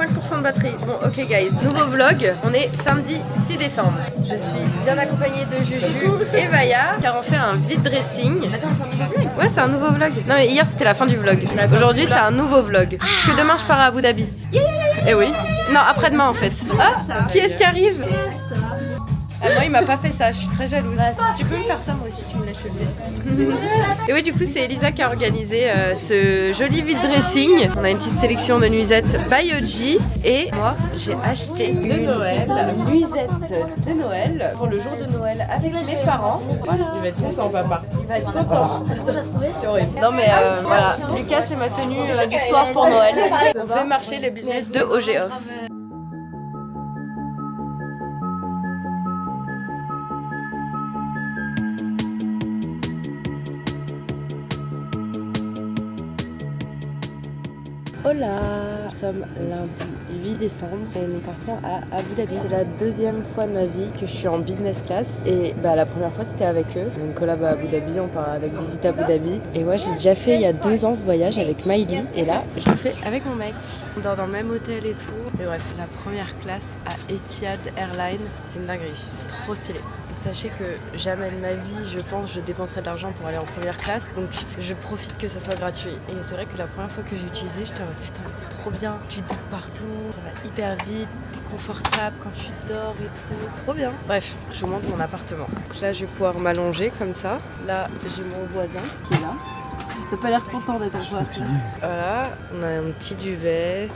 5% de batterie. Bon, ok guys, nouveau vlog. On est samedi 6 décembre. Je suis bien accompagnée de Juju et Vaya car on fait un vide dressing. Attends, c'est un nouveau vlog? Ouais, c'est un nouveau vlog. Non mais hier c'était la fin du vlog. Aujourd'hui c'est un nouveau vlog. Parce que demain je pars à Abu Dhabi. Et oui. Non, après-demain en fait. Ah, qui est-ce qui arrive? Ah, moi il m'a pas fait ça, je suis très jalouse. Tu peux me faire ça moi aussi, tu me laisses le faire. Et oui, du coup c'est Elisa qui a organisé ce joli vide dressing. On a une petite sélection de nuisettes by Oji. Et moi j'ai acheté une nuisette de Noël pour le jour de Noël avec mes parents. Voilà. Il va être content, papa. Il va être content. C'est horrible. Non mais voilà, Lucas c'est ma tenue du soir pour Noël. On fait marcher le business de OG Off. Hola, nous sommes lundi 8 décembre et nous partons à Abu Dhabi. C'est la deuxième fois de ma vie que je suis en business class et la première fois c'était avec eux. Une collab à Abu Dhabi, on part avec Visite Abu Dhabi. Et moi j'ai déjà fait il y a 2 ans ce voyage avec Miley et là je le fais avec mon mec. On dort dans le même hôtel et tout. Et bref, la première classe à Etihad Airlines, c'est une dinguerie, c'est trop stylé. Sachez que jamais de ma vie, je pense, je dépenserai de l'argent pour aller en première classe. Donc je profite que ça soit gratuit. Et c'est vrai que la première fois que j'ai utilisé, j'étais en mode putain, c'est trop bien. Tu dors partout, ça va hyper vite, t'es confortable quand tu dors et tout. Trop bien. Bref, je vous montre mon appartement. Donc là, je vais pouvoir m'allonger comme ça. Là, j'ai mon voisin qui est là. T'as pas l'air content d'être en voiture. Voilà, on a un petit duvet.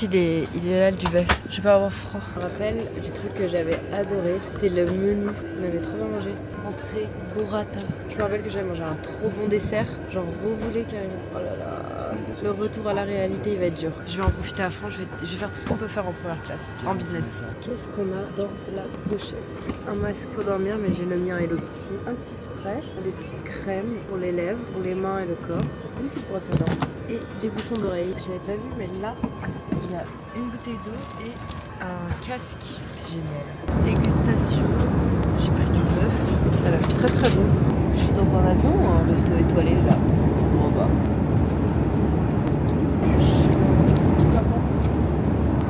Il est là le duvet, je vais pas avoir froid. Je me rappelle du truc que j'avais adoré, c'était le menu. On avait trop bien mangé. Entrée, burrata. Je me rappelle que j'avais mangé un trop bon dessert, genre revoulé carrément. Oh là là, le retour à la réalité il va être dur. Je vais en profiter à fond, je vais faire tout ce qu'on peut faire en première classe, en business. Qu'est-ce qu'on a dans la pochette? Un masque pour dormir, mais j'ai le mien Hello Kitty. Un petit spray, des petites crèmes pour les lèvres, pour les mains et le corps. Une petite brosse à dents et des bouchons d'oreilles. J'avais pas vu, mais là, il y a une bouteille d'eau et un casque. C'est génial. Dégustation. J'ai pris du bœuf. Ça a l'air très très bon. Je suis dans un avion ou un resto étoilé là? Bon bah.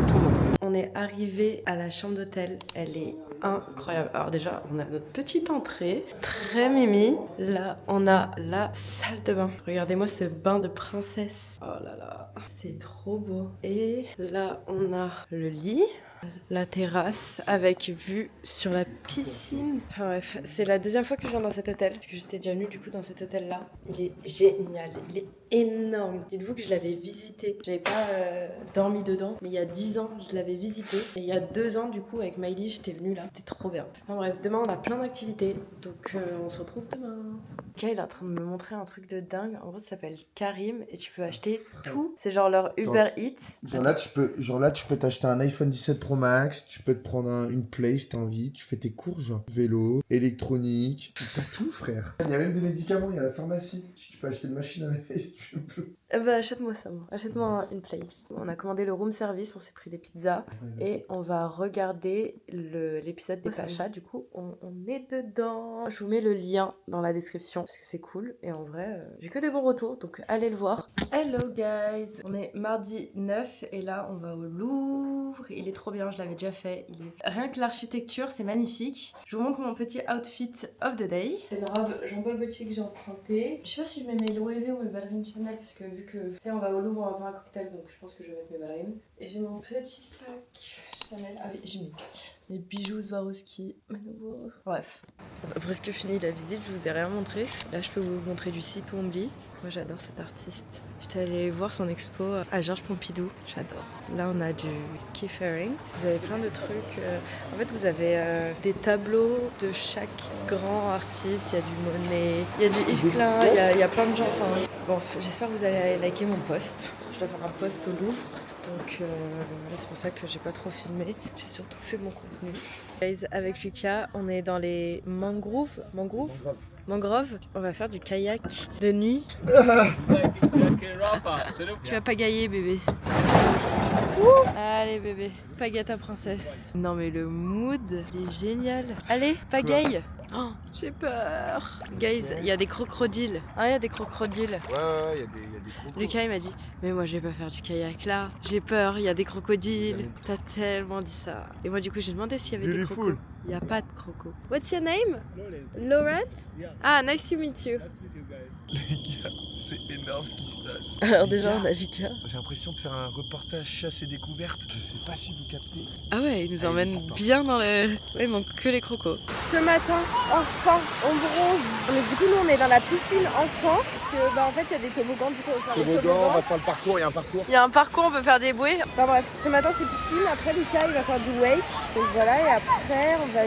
Trop bon. On est arrivé à la chambre d'hôtel. Elle est incroyable. Alors déjà, on a notre petite entrée, très mimi. Là, on a la salle de bain. Regardez-moi ce bain de princesse. Oh là là, c'est trop beau. Et là, on a le lit. La terrasse avec vue sur la piscine. Enfin bref, c'est la deuxième fois que je viens dans cet hôtel. Parce que j'étais déjà venue du coup dans cet hôtel là. Il est génial, il est énorme. Dites-vous que je l'avais visité. J'avais pas dormi dedans, mais il y a 10 ans je l'avais visité. Et il y a 2 ans du coup avec Miley j'étais venue là. C'était trop bien. Enfin bref, demain on a plein d'activités. Donc on se retrouve demain. Ok, il est en train de me montrer un truc de dingue. En gros ça s'appelle Karim et tu peux acheter tout. C'est genre leur Uber Eats. Genre là tu peux t'acheter un iPhone 17 Pro Max, tu peux te prendre une Play si t'as envie, tu fais tes cours genre vélo, électronique, t'as tout frère. Il y a même des médicaments, il y a la pharmacie. Tu peux acheter une machine à laver si tu veux. Bah achète-moi ça moi. Achète-moi une Play. On a commandé le room service, on s'est pris des pizzas et on va regarder l'épisode des Pachas. Du coup on est dedans. Je vous mets le lien dans la description parce que c'est cool et en vrai j'ai que des bons retours donc allez le voir. Hello guys, on est mardi 9 et là on va au Louvre. Il est trop bien, je l'avais déjà fait. Rien que l'architecture c'est magnifique. Je vous montre mon petit outfit of the day. C'est une robe Jean-Paul Gaultier que j'ai empruntée. Je sais pas si je mets mes Loewe ou mes ballerines Chanel parce que vu que on va au Louvre, on va boire un cocktail donc je pense que je vais mettre mes ballerines. Et j'ai mon petit sac Chanel. Ah oui, j'ai mis mes bijoux Swarovski à nouveau. Bref, on a presque fini la visite, je vous ai rien montré. Là je peux vous montrer du site Wombly. Moi j'adore cet artiste. J'étais allée voir son expo à Georges Pompidou, j'adore. Là on a du Keith Haring. Vous avez plein de trucs. En fait vous avez des tableaux de chaque grand artiste. Il y a du Monet, il y a du Yves Klein, il y a plein de gens. Enfin, bon, j'espère que vous allez liker mon post. Je dois faire un post au Louvre. Donc c'est pour ça que j'ai pas trop filmé. J'ai surtout fait mon contenu. Guys, avec Lucas, on est dans les mangroves. On va faire du kayak de nuit. Tu vas pagailler bébé. Allez bébé, pagaie ta princesse. Non mais le mood, il est génial. Allez, pagaille. Oh, j'ai peur. Guys, il y a des crocodiles. Ah, il y a des crocodiles. Ouais, il y a des crocos. Lucas il m'a dit, mais moi je vais pas faire du kayak là. J'ai peur, il y a des crocodiles. T'as tellement dit ça. Et moi du coup j'ai demandé s'il y avait des crocos. Il y a pas de crocos. What's your name? Lawrence. Ah, nice to meet you. Les gars, c'est énorme ce qui se passe. Alors Les déjà gars, on a Lucas. j'ai l'impression de faire un reportage chasse et découverte. Je sais pas si vous captez. Ah ouais, il nous Ah, emmène il est fort. bien dans le... Ouais, il manque que les crocos. Ce matin, enfin, on bronze. Mais du coup, nous, on est dans la piscine enfant. Parce que, en fait, il y a des toboggans. Du coup, on va faire des toboggans. On va faire le parcours, il y a un parcours. Il y a un parcours, on peut faire des bouées. Enfin bref, ce matin, c'est piscine. Après, Lucas, il va faire du wake. Donc voilà, et après, on va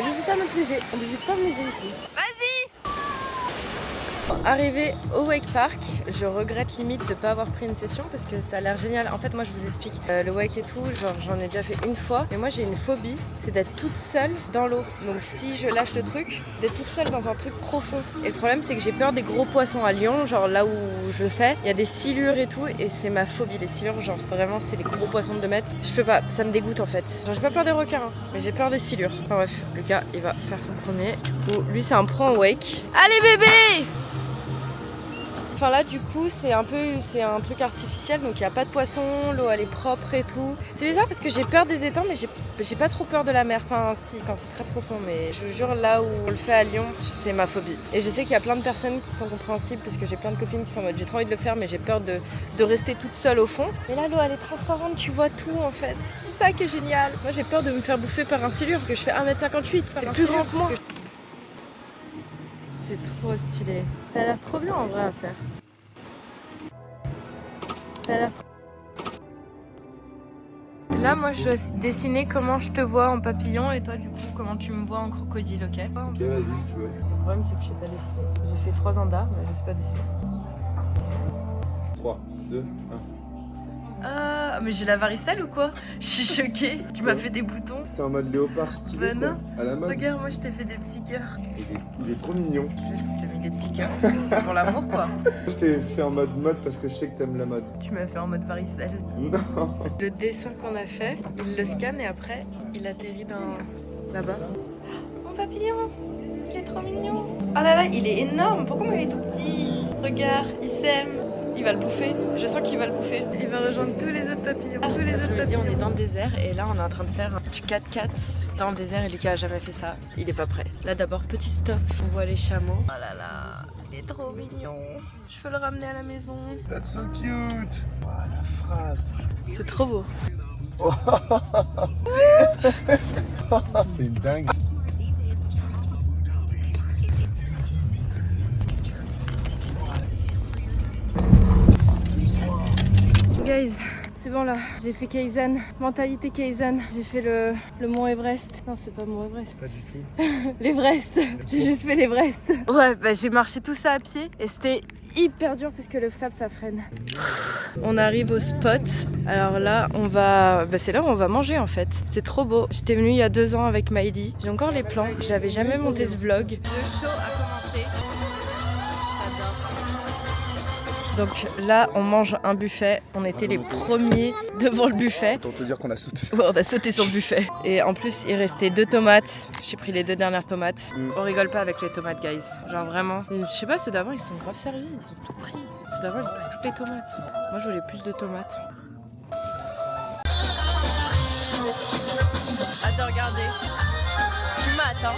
visiter un autre musée. On visite pas le musée ici. Vas-y! Arrivé au Wake Park, je regrette limite de ne pas avoir pris une session parce que ça a l'air génial. En fait, moi je vous explique, le wake et tout, j'en ai déjà fait une fois. Mais moi j'ai une phobie, c'est d'être toute seule dans l'eau. Donc si je lâche le truc, d'être toute seule dans un truc profond. Et le problème c'est que j'ai peur des gros poissons à Lyon, genre là où je fais, il y a des silures et tout, et c'est ma phobie, les silures, genre vraiment c'est les gros poissons de 2 mètres. Je peux pas, ça me dégoûte en fait. Genre j'ai pas peur des requins, hein, mais j'ai peur des silures. Enfin bref, Lucas il va faire son premier. Du coup, lui c'est un pro en wake. Allez bébé! Enfin là du coup c'est un truc artificiel, donc il n'y a pas de poisson, l'eau elle est propre et tout. C'est bizarre parce que j'ai peur des étangs mais j'ai pas trop peur de la mer, enfin si quand c'est très profond, mais je vous jure là où on le fait à Lyon c'est ma phobie. Et je sais qu'il y a plein de personnes qui sont compréhensibles parce que j'ai plein de copines qui sont en mode j'ai trop envie de le faire mais j'ai peur de rester toute seule au fond. Et là l'eau elle est transparente, tu vois tout en fait, c'est ça qui est génial. Moi j'ai peur de me faire bouffer par un silure parce que je fais 1m58, c'est plus grand que moi. C'est trop stylé. Ça a l'air trop bien en vrai à faire. Ça a l'air... Là, moi, je dois dessiner comment je te vois en papillon et toi, du coup, comment tu me vois en crocodile, ok? Ok, vas-y si tu veux. Le problème, c'est que je sais pas dessiner. J'ai fait 3 ans d'art, mais je sais pas dessiner. 3, 2, 1. Ah, mais j'ai la varicelle ou quoi? Je suis choquée. Tu m'as fait des boutons. C'était en mode léopard stylé. Bah non. À la mode. Regarde, moi, je t'ai fait des petits cœurs. Il est trop mignon. Je t'ai mis des petits cœurs parce que c'est pour l'amour, quoi. Je t'ai fait en mode mode parce que je sais que t'aimes la mode. Tu m'as fait en mode varicelle. Non. Le dessin qu'on a fait, il le scanne et après, il atterrit dans... là-bas. Mon papillon, il est trop mignon. Oh là là, il est énorme. Pourquoi moi il est tout petit? Regarde, il s'aime. Il va le bouffer. Je sens qu'il va le bouffer. Il va rejoindre tous les autres papillons. Tous les autres papillons. On est dans le désert et là on est en train de faire du 4x4 dans le désert et Lucas a jamais fait ça. Il est pas prêt. Là d'abord petit stop. On voit les chameaux. Oh là là, il est trop mignon. Je peux le ramener à la maison. That's so cute. Oh, la phrase. C'est trop beau. C'est une dingue. Guys, c'est bon là, j'ai fait Kaizen, mentalité Kaizen. J'ai fait le Mont Everest. Non, c'est pas Mont Everest. Pas du tout. L'Everest. J'ai juste fait l'Everest. Ouais, bah j'ai marché tout ça à pied et c'était hyper dur parce que le sable ça freine. On arrive au spot. Alors là, on va... Bah c'est là où on va manger en fait. C'est trop beau. J'étais venue il y a 2 ans avec Miley. J'ai encore les plans. J'avais jamais monté ce vlog. Le show a commencé. Donc là, on mange un buffet. On était les premiers devant le buffet. Autant te dire qu'on a sauté. Ouais, on a sauté sur le buffet. Et en plus, il restait 2 tomates. J'ai pris les 2 dernières tomates. On rigole pas avec les tomates, guys. Genre vraiment. Et je sais pas, ceux d'avant, ils sont grave servis. Ils ont tout pris. Ceux d'avant, ils ont pris toutes les tomates. Moi, je voulais plus de tomates. Hâte de regarder. Tu m'attends.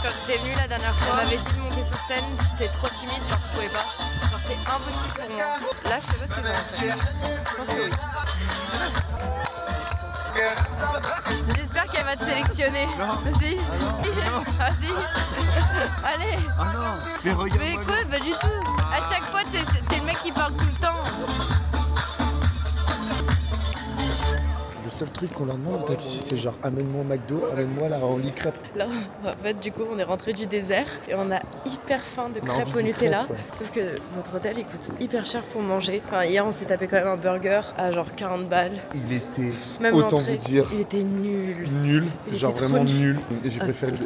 Quand j'étais venue la dernière fois, on m'avait dit de monter sur scène, j'étais trop timide, genre je pouvais pas. Genre c'est impossible pour moi. Là je sais pas si je vais en faire. Je pense que oui. J'espère qu'elle va te sélectionner. Vas-y. Vas-y. Allez. Ah non. Mais regarde. Mais écoute, pas du tout. À chaque fois t'es le mec qui parle tout le temps. Le seul truc qu'on leur demande en taxi, c'est genre amène-moi au McDo, amène-moi la Rolly crêpe. Là, en fait, du coup, on est rentré du désert et on a hyper faim de On a crêpes envie au de Nutella. crêpes, ouais. Sauf que notre hôtel, il coûte hyper cher pour manger. Enfin, hier, on s'est tapé quand même un burger à genre 40 balles. Il était, Même autant l'entrée, vous dire, il était nul. nul, Il genre était trop vraiment nul. nul. Et j'ai préféré le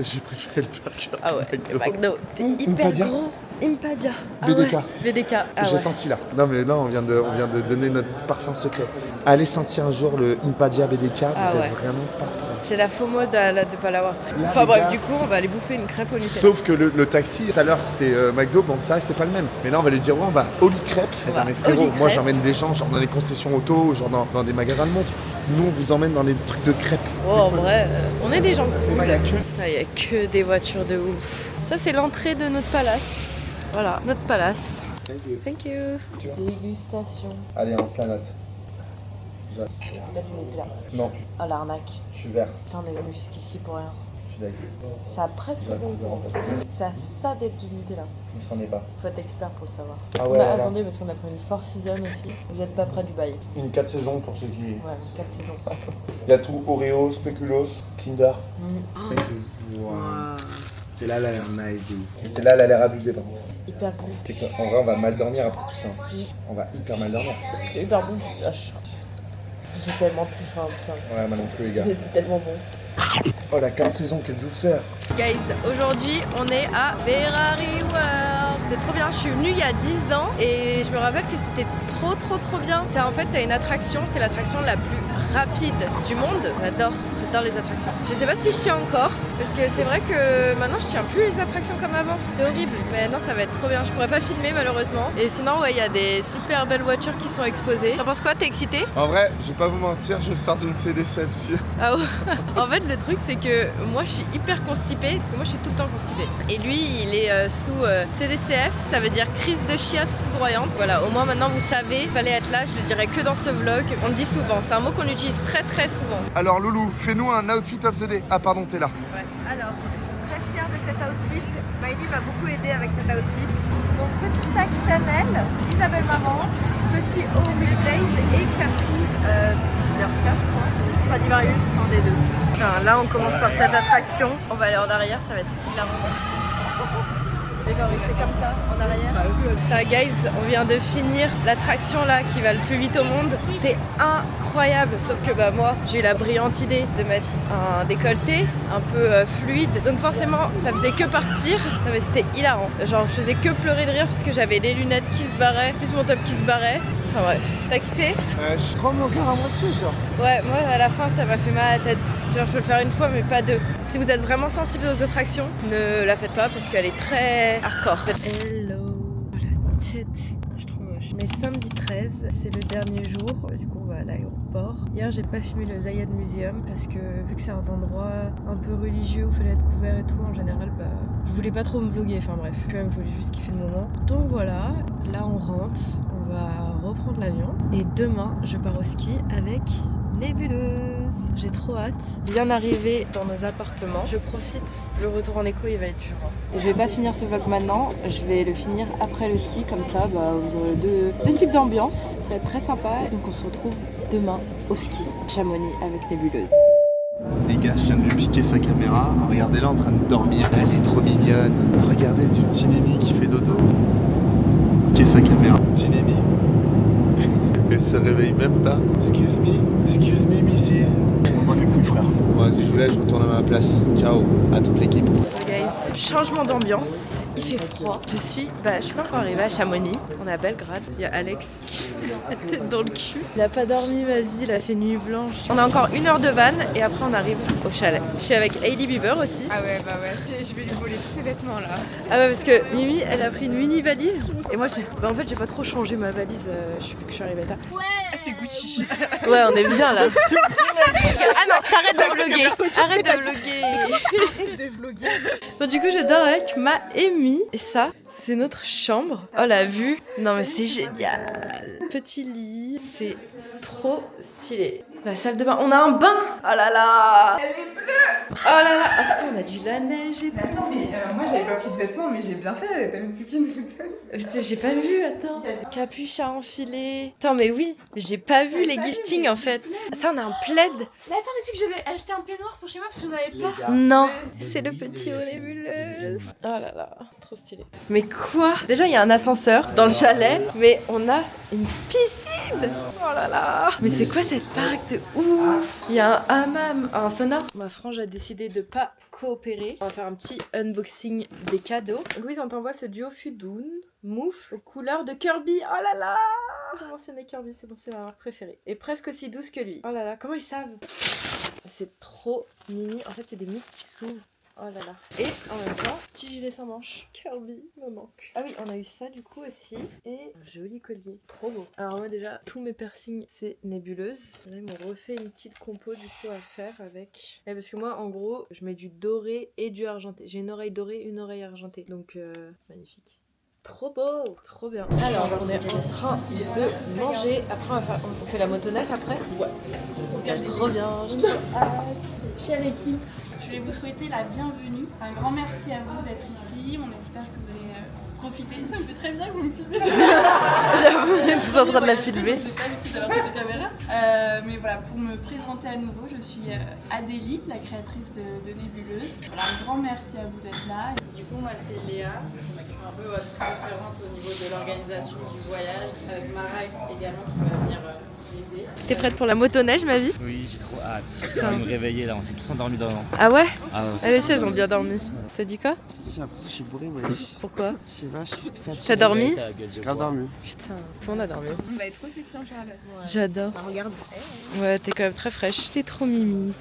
burger. Ah ouais, le McDo. McDo, Ou c'était pas hyper dire- gros. Impadia. BDK. Ouais. BDK. Ah J'ai ouais. senti là. Non mais là on vient de donner notre parfum secret. Allez sentir un jour le Impadia BDK, vous Ah êtes ouais. vraiment pas prêts. J'ai la FOMO de pas l'avoir pris. Là, Enfin les bref, gars- du coup, on va aller bouffer une crêpe au Nutella. Sauf que le taxi, tout à l'heure c'était McDo, bon ça c'est pas le même. Mais là on va lui dire ouais on va Oli Crêpe. On va Mais frérot, Oli moi Crêpe. j'emmène des gens genre dans les concessions auto, genre dans des magasins de montres. Nous on vous emmène dans des trucs de crêpes. Oh, en vrai, on est des gens cool. Là, y a que... Ah, il y a que des voitures de ouf. Ça, c'est l'entrée de notre palace. Voilà, notre palace. Thank you. Dégustation. Allez, on se la note. C'est pas du Nutella. Non, Oh, l'arnaque. je suis vert. Putain, on est venu jusqu'ici pour rien. Je suis d'accord. Ça a presque bon goût. Ça a ça d'être du Nutella. On s'en est pas. Faut être expert pour le savoir. Ah ouais, voilà. Attendez, parce qu'on a pris une Four Seasons aussi. Vous êtes pas près du bail. Une 4 saisons pour ceux qui... Ouais, 4 saisons. Il y a tout, Oreo, Speculoos, Kinder. Wow. C'est là, elle a l'air nice de ouf. Et c'est là, elle a l'air abusée par contre. Hyper bon. C'est qu'en vrai, on va mal dormir après tout ça. Oui. On va hyper mal dormir. C'est hyper bon. J'ai tellement plus faim, putain. Ouais, moi non plus, les gars. Mais c'est tellement bon. Oh, la 4 saisons, quelle douceur. Guys, aujourd'hui on est à Ferrari World. C'est trop bien, je suis venue il y a 10 ans et je me rappelle que c'était trop bien. En fait, t'as une attraction, c'est l'attraction la plus rapide du monde. J'adore les attractions. Je sais pas si je tiens encore, parce que c'est vrai que maintenant je tiens plus les attractions comme avant. C'est horrible, mais non, ça va être trop bien. Je pourrais pas filmer malheureusement. Et sinon, ouais, il y a des super belles voitures qui sont exposées. T'en penses quoi? T'es excité? En vrai, je vais pas vous mentir, je sors d'une CD7. Ah ouais. En fait, le truc, c'est que moi, je suis hyper constipée, parce que moi, je suis tout le temps constipée. Et lui, il est sous CDCF, ça veut dire crise de chiasse foudroyante. Voilà, au moins maintenant, vous savez, il fallait être là, je le dirai que dans ce vlog. On le dit souvent, c'est un mot qu'on utilise très souvent. Alors, Loulou, fais-nous un outfit of the day. Ah, pardon, t'es là. Ouais. Alors, je suis très fière de cet outfit. Miley m'a beaucoup aidé avec cet outfit. Donc, petit sac Chanel, Isabelle Marant, petit haut Big Blaze et Capri Bershka, je crois. Stradivarius, un des deux. Enfin, là, on commence par cette attraction. On va aller en arrière, ça va être hilarant. Et genre, il fait comme ça, en arrière. Là, guys, on vient de finir l'attraction là qui va le plus vite au monde. C'était incroyable, sauf que bah moi, j'ai eu la brillante idée de mettre un décolleté un peu fluide. Donc forcément, ça faisait que partir. Non mais c'était hilarant. Genre, je faisais que pleurer de rire parce que j'avais les lunettes qui se barraient, plus mon top qui se barrait. Enfin bref, t'as kiffé? Je tremble encore à moitié, genre. Ouais, moi à la fin ça m'a fait mal à la tête. Genre je peux le faire une fois mais pas deux. Si vous êtes vraiment sensible aux attractions, ne la faites pas parce qu'elle est très hardcore. Hello, la tête, je suis trop moche. Mais samedi 13, c'est le dernier jour, du coup on va à l'aéroport. Hier j'ai pas filmé le Zayed Museum parce que vu que c'est un endroit un peu religieux où il fallait être couvert et tout, en général bah je voulais pas trop me vlogger, enfin bref. Puis même je voulais juste kiffer le moment. Donc voilà, là on rentre, on va reprendre l'avion et demain je pars au ski avec Nébuleuse. J'ai trop hâte. Bien arrivé dans nos appartements. Je profite. Le retour en écho, il va être dur. Je vais pas finir ce vlog maintenant. Je vais le finir après le ski. Comme ça, bah, vous aurez deux types d'ambiance. Ça va être très sympa. Donc on se retrouve demain au ski. Chamonix avec Nébuleuse. Les gars, je viens de lui piquer sa caméra. Regardez-la en train de dormir. Elle est trop mignonne. Regardez du petit Némi qui fait dodo. Piquer sa caméra. Petit Némi. Elle se réveille même pas. Excuse me, missis. Moi du coup, frère. Moi, si je vous laisse, je retourne à ma place. Ciao à toute l'équipe. Guys, changement d'ambiance. Il fait froid. Je suis pas encore arrivée à Chamonix. On est à Belgrade. Il y a Alex qui a la tête dans le cul. Il a pas dormi ma vie. Il a fait nuit blanche. On a encore 1 heure de van et après on arrive au chalet. Je suis avec Hailey Bieber aussi. Ah ouais, bah ouais. Je vais lui voler tous ses vêtements là. Ah ouais, parce que Mimi, elle a pris une mini valise. Et moi, en fait, j'ai pas trop changé ma valise. Je suis arrivée là. Ah, c'est Gucci. Ouais, on est bien là. Ah non, t'arrêtes de vlogger. Arrête de vlogger. Arrête de vlogger. Bon, du coup, je dors avec ma Amy. Et ça, c'est notre chambre. Oh, la vue. Non, mais c'est génial. Petit lit. C'est trop stylé. La salle de bain. On a un bain. Oh là là. Elle est bleue. Oh là là. Après, on a du la neige et tout. Attends, mais moi j'avais pas pris de vêtements, mais j'ai bien fait. T'as mis ce qu'il nous donne. J'ai pas vu, attends. Capuche à enfiler. Attends, mais oui, j'ai pas vu les giftings en fait. Ça, on a un plaid. Mais attends, mais c'est que j'avais acheté un peignoir pour chez moi parce que j'en avais pas. Non, c'est le petit haut nébuleuse. Oh là là, c'est trop stylé. Mais quoi? Déjà, il y a un ascenseur dans le chalet, mais on a une piscine. Oh Oh là là. Mais c'est quoi cette baraque de ouf? Il y a un hammam, un sauna. Ma frange a décidé de pas coopérer. On va faire un petit unboxing des cadeaux. Louise, on t'envoie ce duo Fudoun Mouf aux couleurs de Kirby. Oh là là. J'ai mentionné Kirby, c'est bon, c'est ma marque préférée. Et presque aussi douce que lui. Oh là là, comment ils savent? C'est trop mini. En fait, c'est des mythes qui s'ouvrent. Oh là là. Et en même temps, petit gilet sans manches. Kirby me manque. Ah oui, on a eu ça du coup aussi. Et un joli collier. Trop beau. Alors moi déjà, tous mes piercings, c'est nébuleuse. Là, ils m'ont refait une petite compo du coup à faire avec... Et parce que moi, en gros, je mets du doré et du argenté. J'ai une oreille dorée, une oreille argentée. Donc, magnifique. Trop beau, trop bien. Alors, on est en train de manger. Après, on fait la motoneige après? Ouais. Trop bien. Je suis avec qui? Je vais vous souhaiter la bienvenue. Un grand merci à vous d'être ici. On espère que vous allez profiter. Ça me fait très bien que vous me filmez. J'avoue, on est tous en train de la filmer. Je n'ai pas l'habitude d'avoir cette caméra. Mais voilà, pour me présenter à nouveau, je suis Adélie, la créatrice de Nébuleuse. Voilà, un grand merci à vous d'être là. Du coup, moi c'est Léa, je suis un peu votre référente au niveau de l'organisation du voyage, avec Mara également qui va venir m'aider. T'es prête pour la motoneige, ma vie? Oui, j'ai trop hâte. Ça va nous réveiller là, on s'est tous endormis devant. Ah ouais? Ah, Elles aussi, elles ont bien dormi. T'as dit quoi? J'ai l'impression que je suis bourré, ouais. Pourquoi? Je sais pas, je suis tout fatigué. T'as dormi? J'ai grave dormi. Putain, tout le monde a dormi. On va être trop sexy en Charlotte. J'adore. Bah, regarde. Ouais, t'es quand même très fraîche. C'est trop mimi.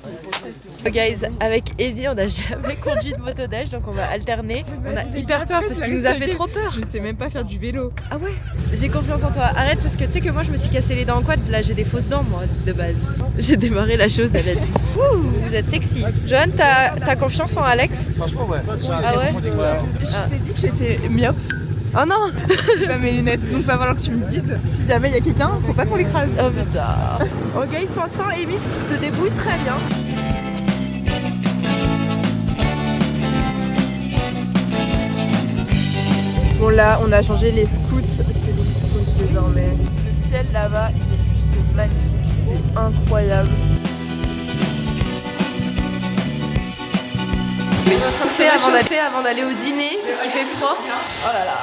Guys, avec Evie, on n'a jamais conduit de motoneige, donc on va alterner. On a hyper peur parce qu'il nous a fait trop peur. Je ne sais même pas faire du vélo. Ah ouais? J'ai confiance en toi. Arrête parce que tu sais que moi je me suis cassé les dents en quad. Là j'ai des fausses dents moi de base. J'ai démarré la chose, elle a dit. Ouh, vous êtes sexy. Joanne, t'as confiance en Alex? Franchement, ouais. Ah ouais? Je t'ai dit que j'étais myope. Oh non! J'ai pas mes lunettes, donc va falloir que tu me guides. Si jamais il y a quelqu'un, faut pas qu'on l'écrase. Oh putain. Oh guys, pour l'instant, Amy se débrouille très bien. Bon là, on a changé les scouts, c'est Louise qui conduit désormais. Le ciel là-bas, il est juste magnifique, c'est incroyable. Avant d'aller au dîner parce qu'il fait froid. Oh là là.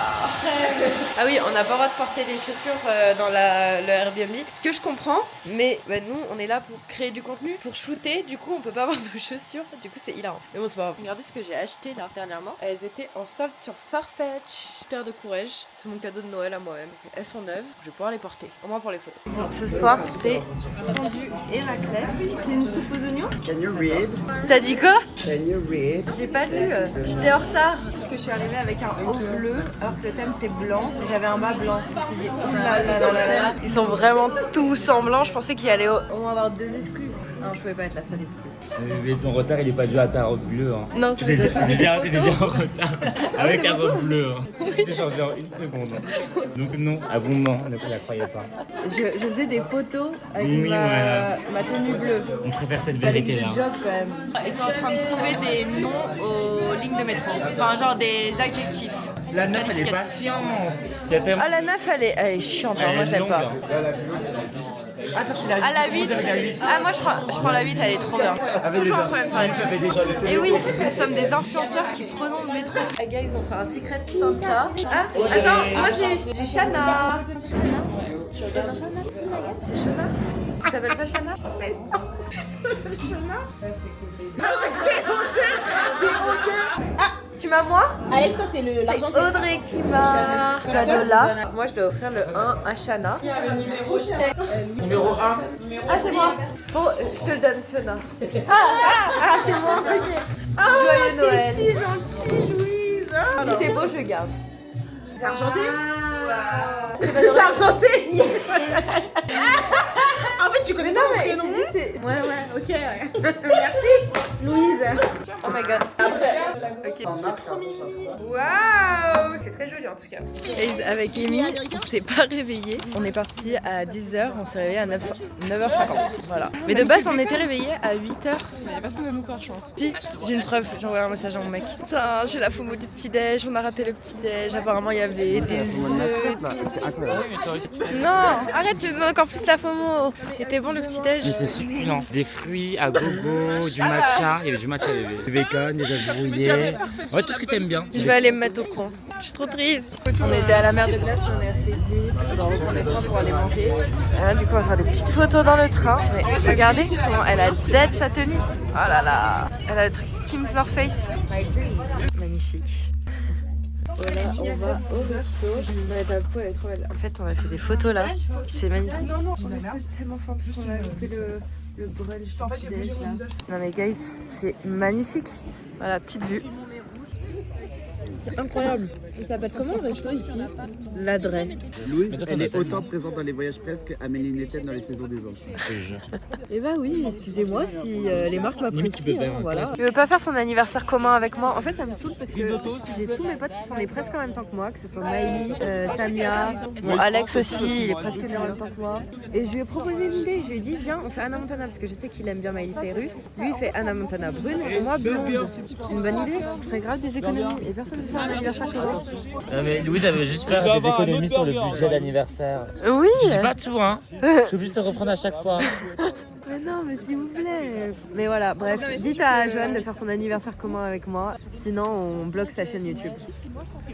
Ah oui, on n'a pas le droit de porter des chaussures dans le Airbnb. Ce que je comprends, mais bah, nous on est là pour créer du contenu, pour shooter, du coup on peut pas avoir de chaussures, du coup c'est hilarant. Mais bon c'est pas grave. Regardez ce que j'ai acheté là dernièrement. Elles étaient en solde sur Farfetch. Paire de courage. C'est mon cadeau de Noël à moi-même. Elles sont neuves, je vais pouvoir les porter, au moins pour les photos. Alors ce soir c'est fondu et raclette. C'est une soupe aux oignons. Can you read? T'as dit quoi? Can you read? J'ai pas lu, j'étais en retard parce que je suis arrivée avec un haut bleu alors que le thème c'est blanc. J'avais un bas blanc. Je me suis dit, oh là là là là là. Ils sont vraiment tous en blanc. Je pensais qu'il y allait au moins avoir 2 exclus. Non, je pouvais pas être la seule exclue. Mais ton retard il est pas dû à ta robe bleue. Hein. Non, c'est T'es déjà, parce que t'es déjà en retard avec ta robe bleue. Hein. Je t'ai changé en 1 seconde. Hein. Donc non, abondement, ne la croyez pas. je faisais des photos avec Oui, voilà. ma tenue bleue. On préfère cette Fallait que vérité je là. job quand même. Ils sont en train de trouver des noms aux lignes de métro. Enfin, genre des adjectifs. La meuf elle est patiente. Il y a tellement... Ah, la 9 elle est chiante, hein. Moi je l'aime pas. Ah, parce qu'il a Ah, la 8. Ah, moi je prends la 8, elle est trop bien. Avec les Toujours un problème sur la ça fait déjà Et oui, nous sommes des influenceurs qui prenons le métro. Les gars, ils ont fait un secret Santa. Ah, attends, moi j'ai Shana. C'est Shana? Tu t'appelles pas Shana? Tu m'as moi? Alex, toi, c'est C'est Audrey qui m'a cadeau là. Moi je dois offrir le 1 à Shana. le numéro 7. Numéro 1. Ah c'est moi. Je te le donne Shana. C'est moi. Joyeux Noël. C'est gentil, Louise. Si c'est beau je garde. C'est argenté? C'est pas doré. argenté. En fait, tu connais Mais non pas mais mon je prénom. te dis c'est... Ouais, ok. Merci, Louise. Oh my god. Ok. C'est trop mignon. Waouh. C'est très joli en tout cas. Et avec Amy, on s'est pas réveillé. On est parti à 10h, on s'est réveillé à 9h50. Voilà. Mais de base, on était réveillé à 8h. Mais y'a personne à nous croire, je pense. Si, j'ai une preuve, j'ai envoyé un message à mon mec. Putain, j'ai la FOMO du petit-déj, on a raté le petit-déj. Apparemment, il y avait des œufs. C'est incroyable. Non, arrête, tu me donnes encore plus la FOMO. Et t'es était bon le petit déj? Il était succulent. Des fruits à gogo, du matcha. Il y avait du matcha, il y avait du bacon, des œufs brouillés. Ouais, tout ce que t'aimes bien. Je vais aller me mettre au coin. Je suis trop triste. On était à la mer de glace, mais on est resté 10 minutes. On doit reprendre le train pour aller manger. Et là, du coup, on va faire des petites photos dans le train. Mais regardez comment elle a dead sa tenue. Oh là là. Elle a le truc Skims North Face. Magnifique. Voilà, on va au resto. Ouais, ta peau, elle est trop belle. En fait, on a fait des photos là. C'est magnifique. Le message est tellement fort parce qu'on a coupé le brunch du petit déj là. Non mais guys, c'est magnifique. Voilà, petite vue. C'est incroyable. Il s'appelle comment le resto ici? La Draine. Louise, elle est autant présente dans les voyages presque qu'Amélie Netten dans les saisons des anges. Eh bah oui, excusez-moi si les marques m'apprécient. Voilà. Tu veux pas faire son anniversaire commun avec moi? En fait, ça me saoule parce que j'ai tous mes potes qui sont nés presque en même temps que moi, que ce soit Maïli, Samia, bon, Alex aussi, il est presque né en même temps que moi. Et je lui ai proposé une idée. Je lui ai dit, viens, on fait Hannah Montana parce que je sais qu'il aime bien Miley Cyrus. Lui, il fait Hannah Montana brune et moi blonde. C'est une bonne idée. Je ferais grave des économies et personne ne fait un anniversaire chez moi. Mais Louise, elle veut juste faire des économies sur le budget d'anniversaire. Oui. Je dis pas tout, hein. Je suis obligée de te reprendre à chaque fois. Mais non, mais s'il vous plaît. Mais voilà, bref, dites à Joanne de faire son anniversaire commun avec moi. Sinon, on bloque sa chaîne YouTube.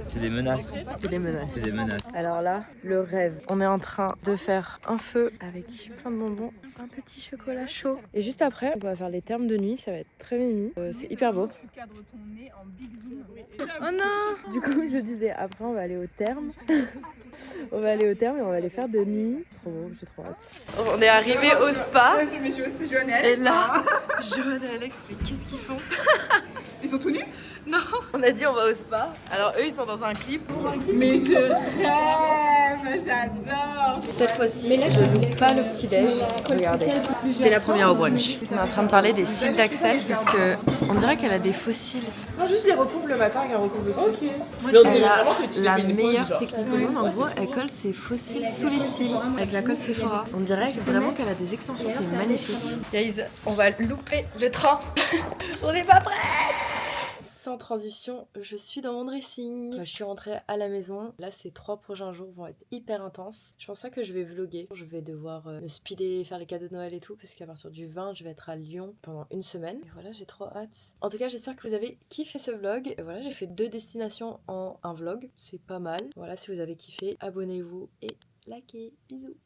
C'est des menaces. C'est des menaces. C'est des menaces. Alors là, le rêve. On est en train de faire un feu avec plein de bonbons, un petit chocolat chaud. Et juste après, on va faire les thermes de nuit, ça va être très mimi. C'est hyper beau. Oh non! Du coup, je disais, après, on va aller au terme. On va aller au terme et on va aller faire de nuit. Trop beau, j'ai trop hâte. On est arrivé au spa. C'est Joanne et Alex. Et là, Joanne et Alex, mais qu'est-ce qu'ils font? Ils sont tout nus? Non, on a dit on va au spa. Alors eux, ils sont dans un clip. Mais je rêve, j'adore. Cette fois-ci, je loupe pas le petit déj. Regardez, j'étais la première au brunch. On est en train de parler des cils d'Axel parce que on dirait qu'elle a des faux cils. Non, juste les recoupe le matin et les recoupe le soir. Ok. Elle a la meilleure technique au monde. En gros, elle colle ses faux cils sous les cils avec la colle Sephora. On dirait vraiment qu'elle a des extensions. C'est magnifique. Guys, on va louper le train. On n'est pas prêts. Sans transition, je suis dans mon dressing. Je suis rentrée à la maison. Là, ces 3 prochains jours vont être hyper intenses. Je pense pas que je vais vlogger. Je vais devoir me speeder, faire les cadeaux de Noël et tout, parce qu'à partir du 20, je vais être à Lyon pendant une semaine. Et voilà, j'ai trop hâte. En tout cas, j'espère que vous avez kiffé ce vlog. Et voilà, j'ai fait 2 destinations en un vlog. C'est pas mal. Voilà, si vous avez kiffé, abonnez-vous et likez. Bisous.